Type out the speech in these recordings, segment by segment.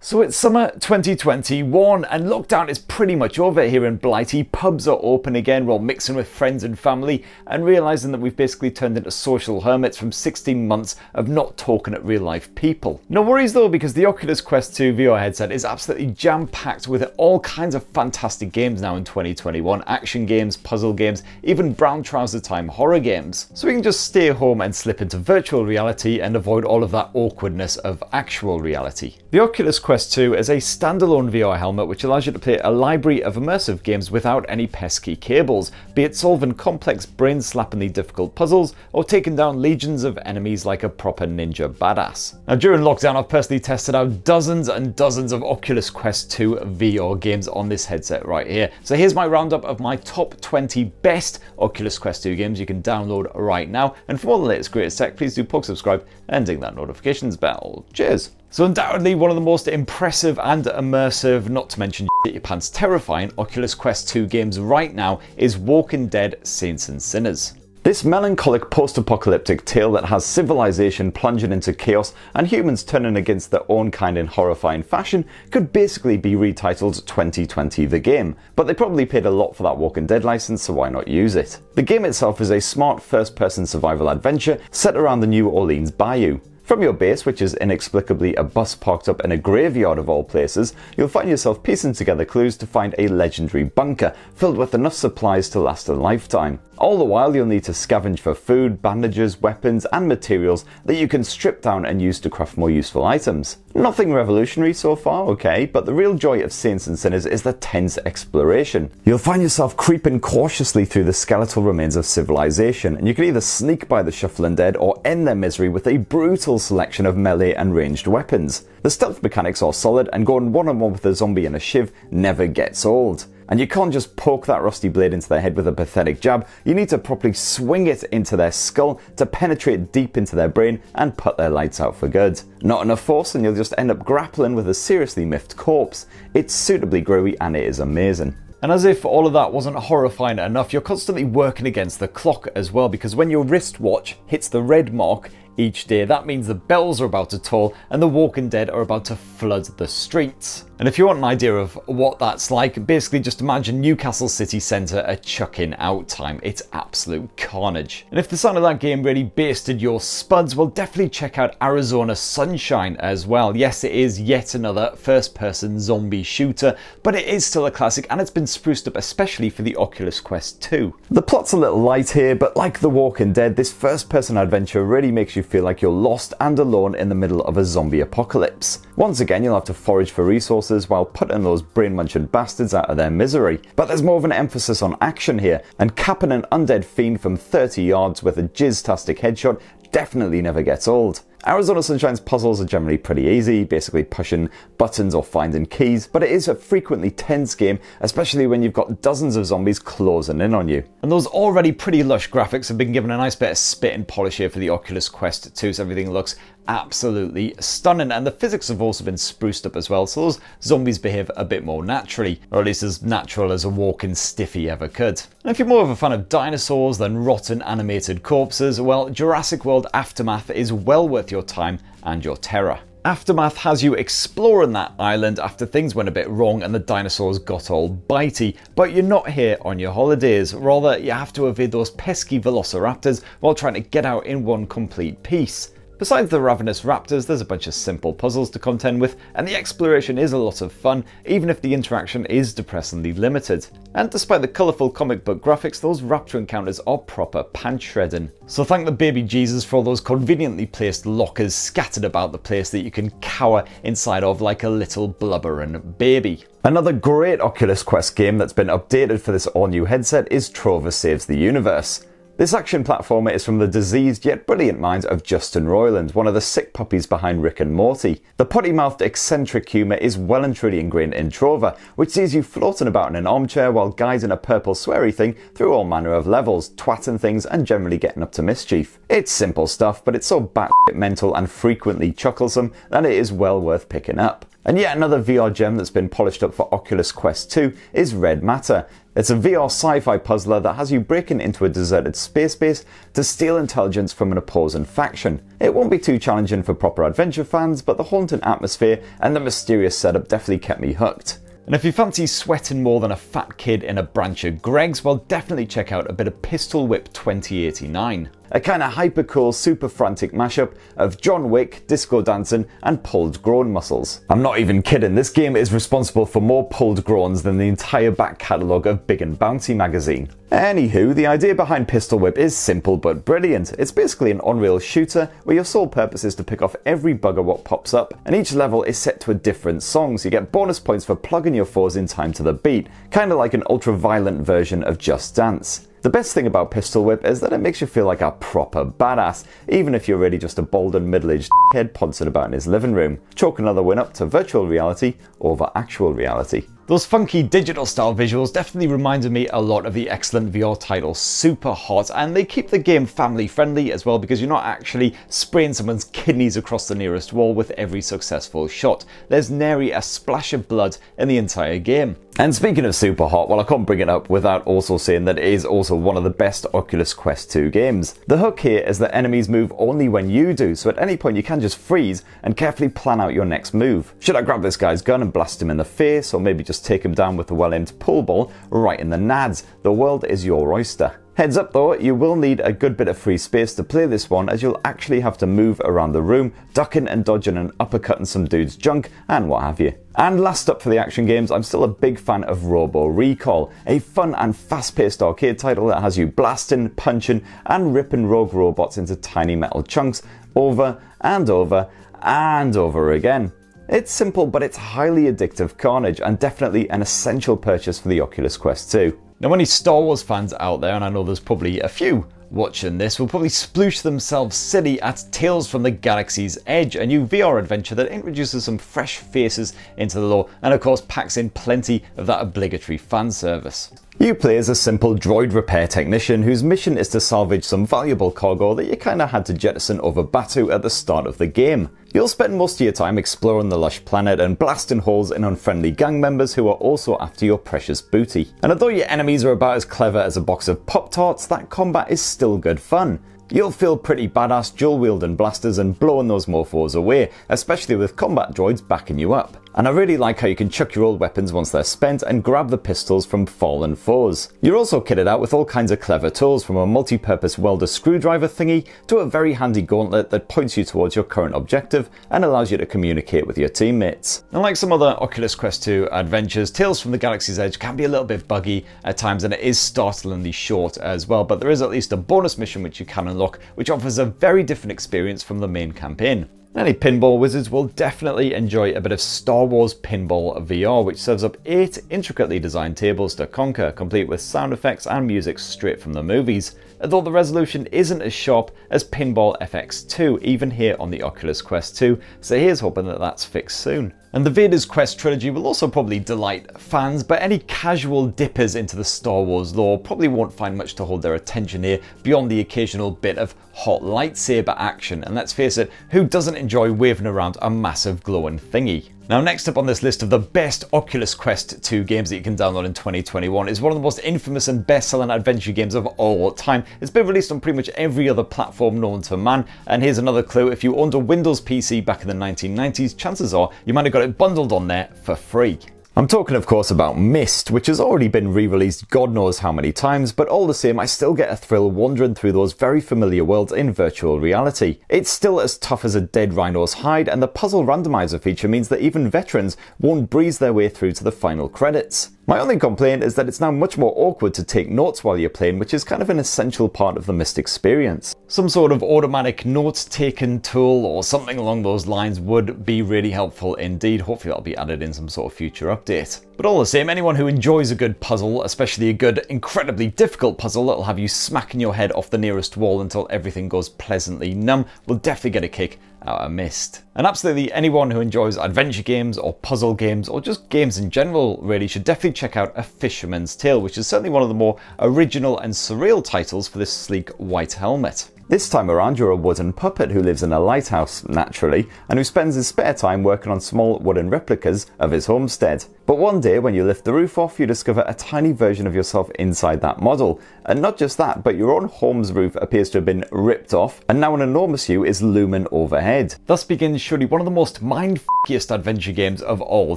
So it's summer 2021 and lockdown is pretty much over here in Blighty. Pubs are open again, we're all mixing with friends and family and realising that we've basically turned into social hermits from 16 months of not talking at real life people. No worries though, because the Oculus Quest 2 VR headset is absolutely jam-packed with all kinds of fantastic games now in 2021. Action games, puzzle games, even brown trouser time horror games. So we can just stay home and slip into virtual reality and avoid all of that awkwardness of actual reality. The Oculus Quest 2 is a standalone VR helmet which allows you to play a library of immersive games without any pesky cables, be it solving complex brain-slappingly difficult puzzles or taking down legions of enemies like a proper ninja badass. Now during lockdown I've personally tested out dozens and dozens of Oculus Quest 2 VR games on this headset right here. So here's my roundup of my top 20 best Oculus Quest 2 games you can download right now, and for all the latest greatest tech please do subscribe and ding that notifications bell. Cheers! So undoubtedly one of the most impressive and immersive, not to mention shit your pants terrifying, Oculus Quest 2 games right now is Walking Dead Saints and Sinners. This melancholic post-apocalyptic tale that has civilization plunging into chaos and humans turning against their own kind in horrifying fashion could basically be retitled 2020 The Game, but they probably paid a lot for that Walking Dead license, so why not use it? The game itself is a smart first-person survival adventure set around the New Orleans Bayou. From your base, which is inexplicably a bus parked up in a graveyard of all places, you'll find yourself piecing together clues to find a legendary bunker filled with enough supplies to last a lifetime. All the while you'll need to scavenge for food, bandages, weapons and materials that you can strip down and use to craft more useful items. Nothing revolutionary so far, okay, but the real joy of Saints and Sinners is the tense exploration. You'll find yourself creeping cautiously through the skeletal remains of civilization, and you can either sneak by the shuffling dead or end their misery with a brutal selection of melee and ranged weapons. The stealth mechanics are solid, and going one-on-one with a zombie and a shiv never gets old. And you can't just poke that rusty blade into their head with a pathetic jab, you need to properly swing it into their skull to penetrate deep into their brain and put their lights out for good. Not enough force and you'll just end up grappling with a seriously miffed corpse. It's suitably groovy and it is amazing. And as if all of that wasn't horrifying enough, you're constantly working against the clock as well, because when your wristwatch hits the red mark each day, that means the bells are about to toll and the Walking Dead are about to flood the streets. And if you want an idea of what that's like, basically just imagine Newcastle city centre at chucking out time. It's absolute carnage. And if the sound of that game really basted your spuds, well, definitely check out Arizona Sunshine as well. Yes, it is yet another first-person zombie shooter, but it is still a classic and it's been spruced up especially for the Oculus Quest 2. The plot's a little light here, but like The Walking Dead, this first-person adventure really makes you feel like you're lost and alone in the middle of a zombie apocalypse. Once again, you'll have to forage for resources while putting those brain-munching bastards out of their misery. But there's more of an emphasis on action here, and capping an undead fiend from 30 yards with a jizz-tastic headshot definitely never gets old. Arizona Sunshine's puzzles are generally pretty easy, basically pushing buttons or finding keys, but it is a frequently tense game, especially when you've got dozens of zombies closing in on you. And those already pretty lush graphics have been given a nice bit of spit and polish here for the Oculus Quest 2, so everything looks absolutely stunning, and the physics have also been spruced up as well, so those zombies behave a bit more naturally, or at least as natural as a walking stiffy ever could. And if you're more of a fan of dinosaurs than rotten animated corpses, well, Jurassic World Aftermath is well worth your time and your terror. Aftermath has you exploring that island after things went a bit wrong and the dinosaurs got all bitey, but you're not here on your holidays, rather you have to evade those pesky velociraptors while trying to get out in one complete piece. Besides the ravenous raptors, there's a bunch of simple puzzles to contend with, and the exploration is a lot of fun, even if the interaction is depressingly limited. And despite the colourful comic book graphics, those raptor encounters are proper pants shredding. So thank the baby Jesus for all those conveniently placed lockers scattered about the place that you can cower inside of like a little blubbering baby. Another great Oculus Quest game that's been updated for this all-new headset is Trover Saves the Universe. This action platformer is from the diseased yet brilliant minds of Justin Roiland, one of the sick puppies behind Rick and Morty. The potty-mouthed eccentric humour is well and truly ingrained in Trover, which sees you floating about in an armchair while guiding a purple sweary thing through all manner of levels, twatting things and generally getting up to mischief. It's simple stuff, but it's so batshit mental and frequently chucklesome that it is well worth picking up. And yet another VR gem that's been polished up for Oculus Quest 2 is Red Matter. It's a VR sci-fi puzzler that has you breaking into a deserted space base to steal intelligence from an opposing faction. It won't be too challenging for proper adventure fans, but the haunting atmosphere and the mysterious setup definitely kept me hooked. And if you fancy sweating more than a fat kid in a branch of Greggs, well, definitely check out a bit of Pistol Whip 2089. A kinda hyper cool, super frantic mashup of John Wick, disco dancing, and pulled groan muscles. I'm not even kidding, this game is responsible for more pulled groans than the entire back catalogue of Big and Bouncy magazine. Anywho, the idea behind Pistol Whip is simple but brilliant. It's basically an on-rail shooter where your sole purpose is to pick off every bugger what pops up, and each level is set to a different song, so you get bonus points for plugging your foes in time to the beat, kinda like an ultra-violent version of Just Dance. The best thing about Pistol Whip is that it makes you feel like a proper badass, even if you're really just a bald and middle-aged head poncing about in his living room. Chalk another win up to virtual reality over actual reality. Those funky digital style visuals definitely reminded me a lot of the excellent VR title Super Hot, and they keep the game family friendly as well because you're not actually spraying someone's kidneys across the nearest wall with every successful shot. There's nary a splash of blood in the entire game. And speaking of Super Hot, well, I can't bring it up without also saying that it is also one of the best Oculus Quest 2 games. The hook here is that enemies move only when you do, so at any point you can just freeze and carefully plan out your next move. Should I grab this guy's gun and blast him in the face, or maybe just take him down with a well-aimed pool ball right in the nads? The world is your oyster. Heads up though, you will need a good bit of free space to play this one, as you'll actually have to move around the room, ducking and dodging and uppercutting some dude's junk and what have you. And last up for the action games, I'm still a big fan of Robo Recall, a fun and fast-paced arcade title that has you blasting, punching and ripping rogue robots into tiny metal chunks over and over and over again. It's simple, but it's highly addictive carnage and definitely an essential purchase for the Oculus Quest 2. Now, any Star Wars fans out there, and I know there's probably a few watching this, will probably sploosh themselves silly at Tales from the Galaxy's Edge, a new VR adventure that introduces some fresh faces into the lore and of course packs in plenty of that obligatory fan service. You play as a simple droid repair technician whose mission is to salvage some valuable cargo that you kinda had to jettison over Batuu at the start of the game. You'll spend most of your time exploring the lush planet and blasting holes in unfriendly gang members who are also after your precious booty. And although your enemies are about as clever as a box of Pop-Tarts, that combat is still good fun. You'll feel pretty badass dual wielding blasters and blowing those mofos away, especially with combat droids backing you up. And I really like how you can chuck your old weapons once they're spent and grab the pistols from fallen foes. You're also kitted out with all kinds of clever tools, from a multi-purpose welder screwdriver thingy to a very handy gauntlet that points you towards your current objective and allows you to communicate with your teammates. And like some other Oculus Quest 2 adventures, Tales from the Galaxy's Edge can be a little bit buggy at times, and it is startlingly short as well, but there is at least a bonus mission which you can unlock, which offers a very different experience from the main campaign. Any pinball wizards will definitely enjoy a bit of Star Wars Pinball VR, which serves up 8 intricately designed tables to conquer, complete with sound effects and music straight from the movies. Although the resolution isn't as sharp as Pinball FX2, even here on the Oculus Quest 2, so here's hoping that that's fixed soon. And the Vader's Quest trilogy will also probably delight fans, but any casual dippers into the Star Wars lore probably won't find much to hold their attention here beyond the occasional bit of hot lightsaber action, and let's face it, who doesn't enjoy waving around a massive glowing thingy? Now, next up on this list of the best Oculus Quest 2 games that you can download in 2021 is one of the most infamous and best-selling adventure games of all time. It's been released on pretty much every other platform known to man, and here's another clue: if you owned a Windows PC back in the 1990s, chances are you might have got it bundled on there for free. I'm talking of course about Myst, which has already been re-released God knows how many times, but all the same I still get a thrill wandering through those very familiar worlds in virtual reality. It's still as tough as a dead rhino's hide, and the puzzle randomizer feature means that even veterans won't breeze their way through to the final credits. My only complaint is that it's now much more awkward to take notes while you're playing, which is kind of an essential part of the Myst experience. Some sort of automatic note-taking tool or something along those lines would be really helpful indeed. Hopefully that'll be added in some sort of future update. But all the same, anyone who enjoys a good puzzle, especially a good, incredibly difficult puzzle that'll have you smacking your head off the nearest wall until everything goes pleasantly numb, will definitely get a kick out of Myst. And absolutely anyone who enjoys adventure games or puzzle games or just games in general really should definitely check out A Fisherman's Tale, which is certainly one of the more original and surreal titles for this sleek white helmet. This time around you're a wooden puppet who lives in a lighthouse, naturally, and who spends his spare time working on small wooden replicas of his homestead. But one day when you lift the roof off, you discover a tiny version of yourself inside that model. And not just that, but your own home's roof appears to have been ripped off, and now an enormous you is looming overhead. Thus begins surely one of the most mind-f**kiest adventure games of all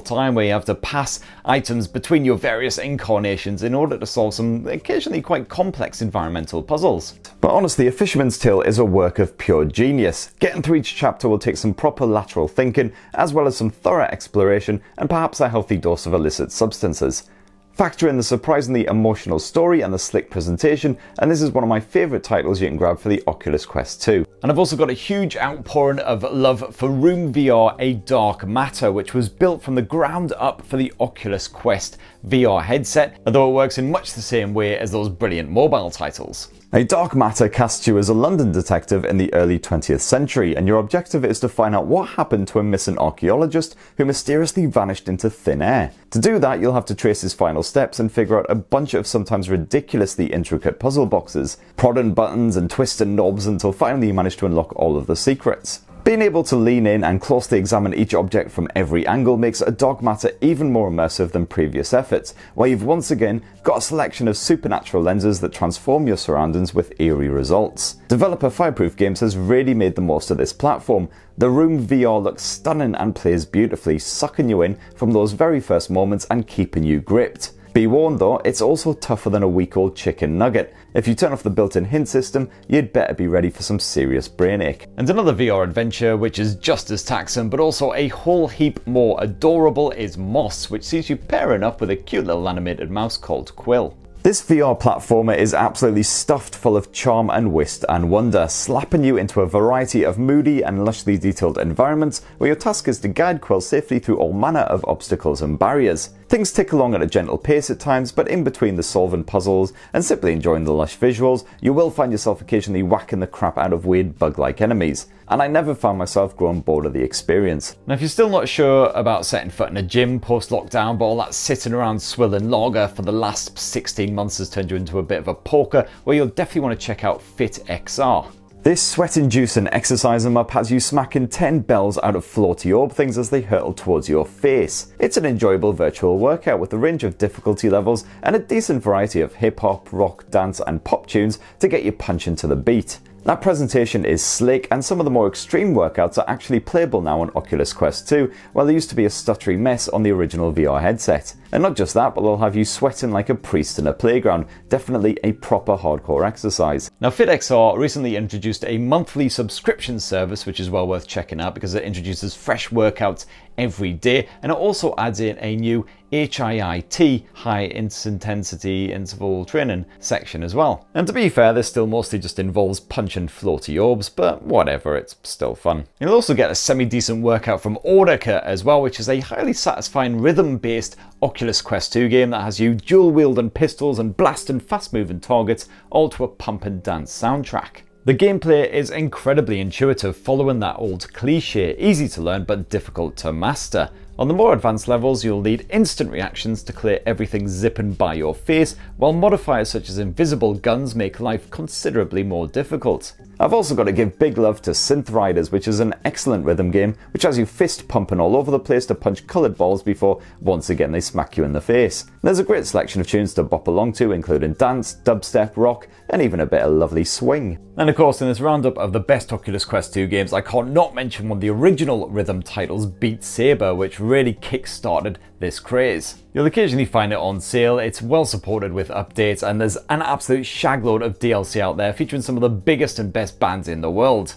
time, where you have to pass items between your various incarnations in order to solve some occasionally quite complex environmental puzzles. But honestly, A Fisherman's Tale is a work of pure genius. Getting through each chapter will take some proper lateral thinking, as well as some thorough exploration, and perhaps a healthy dose of illicit substances. Factor in the surprisingly emotional story and the slick presentation, and this is one of my favourite titles you can grab for the Oculus Quest 2. And I've also got a huge outpouring of love for Room VR: A Dark Matter, which was built from the ground up for the Oculus Quest VR headset, although it works in much the same way as those brilliant mobile titles. A Dark Matter casts you as a London detective in the early 20th century, and your objective is to find out what happened to a missing archaeologist who mysteriously vanished into thin air. To do that, you'll have to trace his final steps and figure out a bunch of sometimes ridiculously intricate puzzle boxes, prodding buttons and twisting knobs until finally you manage to unlock all of the secrets. Being able to lean in and closely examine each object from every angle makes A Dark Matter even more immersive than previous efforts, where you've once again got a selection of supernatural lenses that transform your surroundings with eerie results. Developer Fireproof Games has really made the most of this platform. The Room VR looks stunning and plays beautifully, sucking you in from those very first moments and keeping you gripped. Be warned though, it's also tougher than a week-old chicken nugget. If you turn off the built-in hint system, you'd better be ready for some serious brain ache. And another VR adventure which is just as taxing but also a whole heap more adorable is Moss, which sees you pairing up with a cute little animated mouse called Quill. This VR platformer is absolutely stuffed full of charm and whist and wonder, slapping you into a variety of moody and lushly detailed environments where your task is to guide Quill safely through all manner of obstacles and barriers. Things tick along at a gentle pace at times, but in between the solving puzzles and simply enjoying the lush visuals, you will find yourself occasionally whacking the crap out of weird bug-like enemies. And I never found myself growing bored of the experience. Now if you're still not sure about setting foot in a gym post-lockdown, but all that sitting around swilling lager for the last 16 months has turned you into a bit of a porker, well, you'll definitely want to check out Fit XR. This sweat-inducing exercise up has you smacking 10 bells out of floaty orb things as they hurtle towards your face. It's an enjoyable virtual workout with a range of difficulty levels and a decent variety of hip-hop, rock, dance and pop tunes to get you punching to the beat. That presentation is slick, and some of the more extreme workouts are actually playable now on Oculus Quest 2, while there used to be a stuttery mess on the original VR headset. And not just that, but they'll have you sweating like a priest in a playground. Definitely a proper hardcore exercise. Now FitXR recently introduced a monthly subscription service, which is well worth checking out because it introduces fresh workouts every day, and it also adds in a new HIIT, high intensity interval training section as well. And to be fair, this still mostly just involves punching floaty orbs, but whatever, it's still fun. You'll also get a semi-decent workout from Audica as well, which is a highly satisfying rhythm-based Oculus Quest 2 game that has you dual wielding pistols and blasting fast moving targets, all to a pump and dance soundtrack. The gameplay is incredibly intuitive, following that old cliche, easy to learn but difficult to master. On the more advanced levels, you'll need instant reactions to clear everything zipping by your face, while modifiers such as invisible guns make life considerably more difficult. I've also got to give big love to Synth Riders, which is an excellent rhythm game, which has you fist pumping all over the place to punch coloured balls before once again they smack you in the face. There's a great selection of tunes to bop along to, including dance, dubstep, rock, and even a bit of lovely swing. And of course, in this roundup of the best Oculus Quest 2 games, I can't not mention one of the original rhythm titles, Beat Saber, which really kick-started this craze. You'll occasionally find it on sale, it's well supported with updates, and there's an absolute shagload of DLC out there featuring some of the biggest and best bands in the world.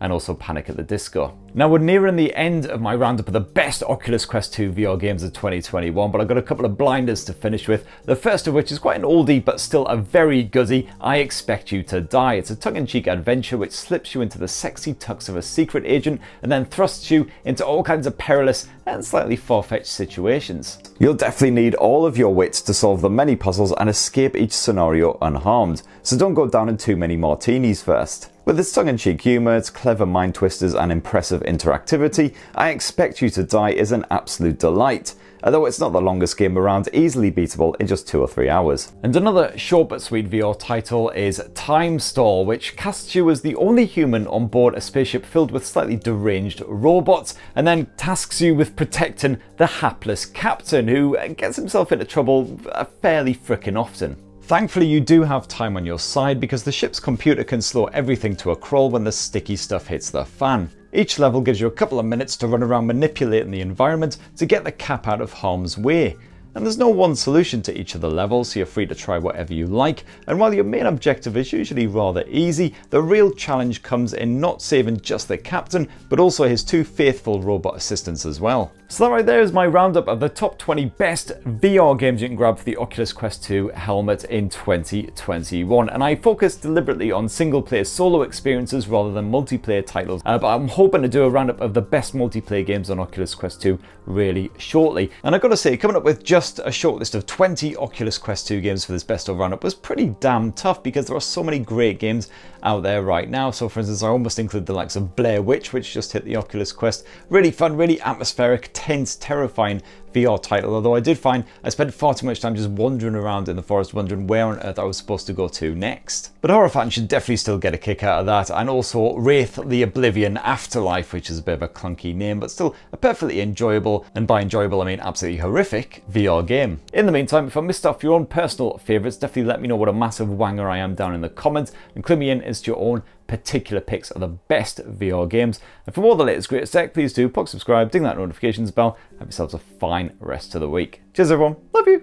And also Panic at the Disco. Now we're nearing the end of my roundup of the best Oculus Quest 2 VR games of 2021, but I've got a couple of blinders to finish with. The first of which is quite an oldie, but still a very goodie, I Expect You to Die. It's a tongue-in-cheek adventure which slips you into the sexy tux of a secret agent and then thrusts you into all kinds of perilous and slightly far-fetched situations. You'll definitely need all of your wits to solve the many puzzles and escape each scenario unharmed, so don't go down in too many martinis first. With its tongue-in-cheek humour, its clever mind twisters and impressive interactivity, I Expect You to Die is an absolute delight. Although it's not the longest game around, easily beatable in just 2 or 3 hours. And another short but sweet VR title is Time Stall, which casts you as the only human on board a spaceship filled with slightly deranged robots, and then tasks you with protecting the hapless captain, who gets himself into trouble fairly frickin' often. Thankfully, you do have time on your side because the ship's computer can slow everything to a crawl when the sticky stuff hits the fan. Each level gives you a couple of minutes to run around manipulating the environment to get the cap out of harm's way. And there's no one solution to each of the levels, so you're free to try whatever you like, and while your main objective is usually rather easy, the real challenge comes in not saving just the captain, but also his 2 faithful robot assistants as well. So that right there is my roundup of the top 20 best VR games you can grab for the Oculus Quest 2 helmet in 2021, and I focused deliberately on single-player solo experiences rather than multiplayer titles, but I'm hoping to do a roundup of the best multiplayer games on Oculus Quest 2 really shortly. And I've got to say, coming up with just a short list of 20 Oculus Quest 2 games for this best of roundup was pretty damn tough because there are so many great games out there right now. So for instance, I almost include the likes of Blair Witch, which just hit the Oculus Quest. Really fun, really atmospheric, tense, terrifying VR title, although I did find I spent far too much time just wandering around in the forest wondering where on earth I was supposed to go to next. But horror fans should definitely still get a kick out of that, and also Wraith the Oblivion Afterlife, which is a bit of a clunky name, but still a perfectly enjoyable, and by enjoyable I mean absolutely horrific, VR game. In the meantime, if I missed off your own personal favourites, definitely let me know what a massive wanger I am down in the comments, and clue me in as to your own particular picks of the best VR games. And for more of the latest greatest tech, please do subscribe, ding that notifications bell. Have yourselves a fine rest of the week. Cheers everyone, love you.